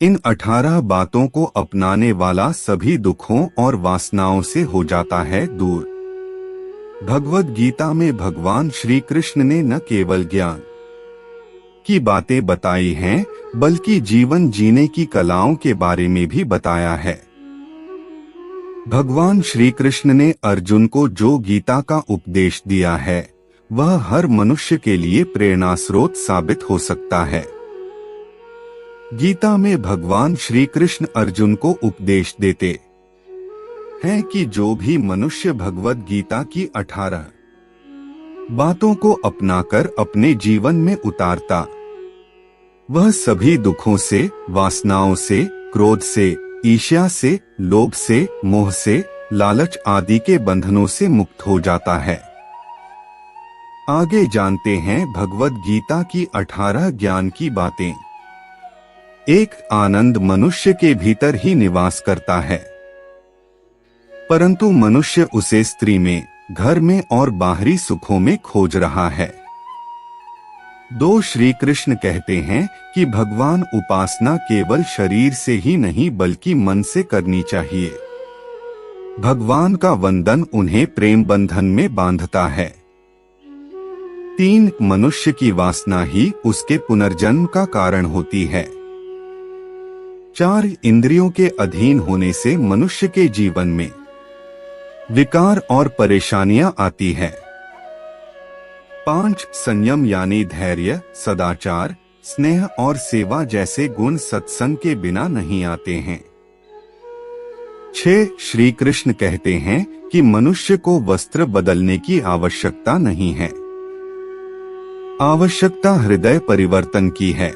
इन 18 बातों को अपनाने वाला सभी दुखों और वासनाओं से हो जाता है दूर। भगवद गीता में भगवान श्री कृष्ण ने न केवल ज्ञान की बातें बताई हैं, बल्कि जीवन जीने की कलाओं के बारे में भी बताया है। भगवान श्री कृष्ण ने अर्जुन को जो गीता का उपदेश दिया है, वह हर मनुष्य के लिए प्रेरणा स्रोत साबित हो सकता है। गीता में भगवान श्री कृष्ण अर्जुन को उपदेश देते हैं कि जो भी मनुष्य भगवद गीता की 18 बातों को अपनाकर अपने जीवन में उतारता, वह सभी दुखों से, वासनाओं से, क्रोध से, ईर्ष्या से, लोभ से, मोह से, लालच आदि के बंधनों से मुक्त हो जाता है। आगे जानते हैं भगवद गीता की 18 ज्ञान की बातें। एक आनंद मनुष्य के भीतर ही निवास करता है, परंतु मनुष्य उसे स्त्री में, घर में और बाहरी सुखों में खोज रहा है। 2 श्री कृष्ण कहते हैं कि भगवान उपासना केवल शरीर से ही नहीं बल्कि मन से करनी चाहिए। भगवान का वंदन उन्हें प्रेम बंधन में बांधता है। 3 मनुष्य की वासना ही उसके पुनर्जन्म का कारण होती है। 4 इंद्रियों के अधीन होने से मनुष्य के जीवन में विकार और परेशानियां आती है। 5 संयम यानी धैर्य, सदाचार, स्नेह और सेवा जैसे गुण सत्संग के बिना नहीं आते हैं। 6 श्री कृष्ण कहते हैं कि मनुष्य को वस्त्र बदलने की आवश्यकता नहीं है, आवश्यकता हृदय परिवर्तन की है।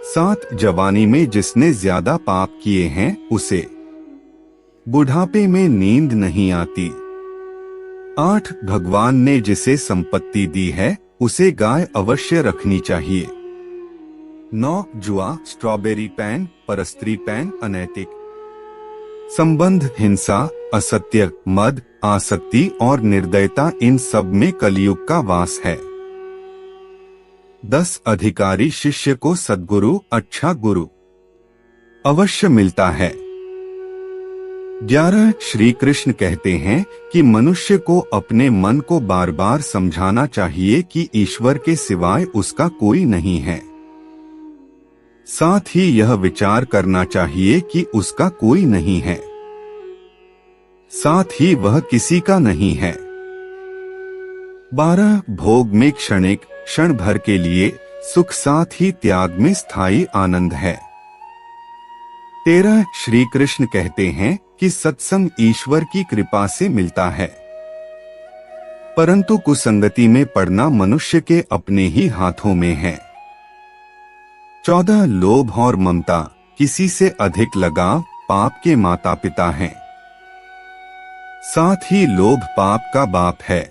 7 जवानी में जिसने ज्यादा पाप किए हैं उसे बुढ़ापे में नींद नहीं आती। 8 भगवान ने जिसे संपत्ति दी है उसे गाय अवश्य रखनी चाहिए। 9 जुआ, स्ट्रॉबेरी पैन, परस्त्री पैन अनैतिक संबंध, हिंसा, असत्य, मद, आसक्ति और निर्दयता, इन सब में कलयुग का वास है। 10 अधिकारी शिष्य को सद्गुरु, अच्छा गुरु अवश्य मिलता है। 11 श्री कृष्ण कहते हैं कि मनुष्य को अपने मन को बार बार समझाना चाहिए कि ईश्वर के सिवाय उसका कोई नहीं है। साथ ही यह विचार करना चाहिए कि उसका कोई नहीं है, साथ ही वह किसी का नहीं है। 12 भोग में क्षणिक, क्षण भर के लिए सुख, साथ ही त्याग में स्थायी आनंद है। 13 श्री कृष्ण कहते हैं कि सत्संग ईश्वर की कृपा से मिलता है, परंतु कुसंगति में पड़ना मनुष्य के अपने ही हाथों में है। 14 लोभ और ममता, किसी से अधिक लगाव पाप के माता पिता हैं, साथ ही लोभ पाप का बाप है।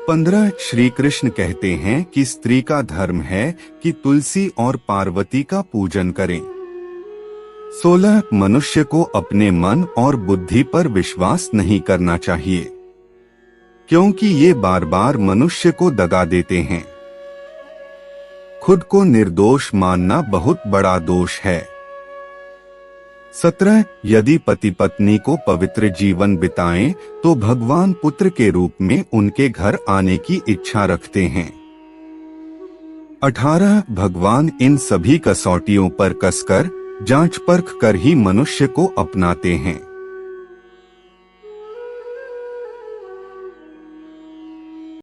15 श्री कृष्ण कहते हैं कि स्त्री का धर्म है कि तुलसी और पार्वती का पूजन करें। 16 मनुष्य को अपने मन और बुद्धि पर विश्वास नहीं करना चाहिए, क्योंकि ये बार बार मनुष्य को दगा देते हैं। खुद को निर्दोष मानना बहुत बड़ा दोष है। 17 यदि पति पत्नी को पवित्र जीवन बिताएं तो भगवान पुत्र के रूप में उनके घर आने की इच्छा रखते हैं। 18 भगवान इन सभी कसौटियों पर कसकर, जांच परख कर ही मनुष्य को अपनाते हैं।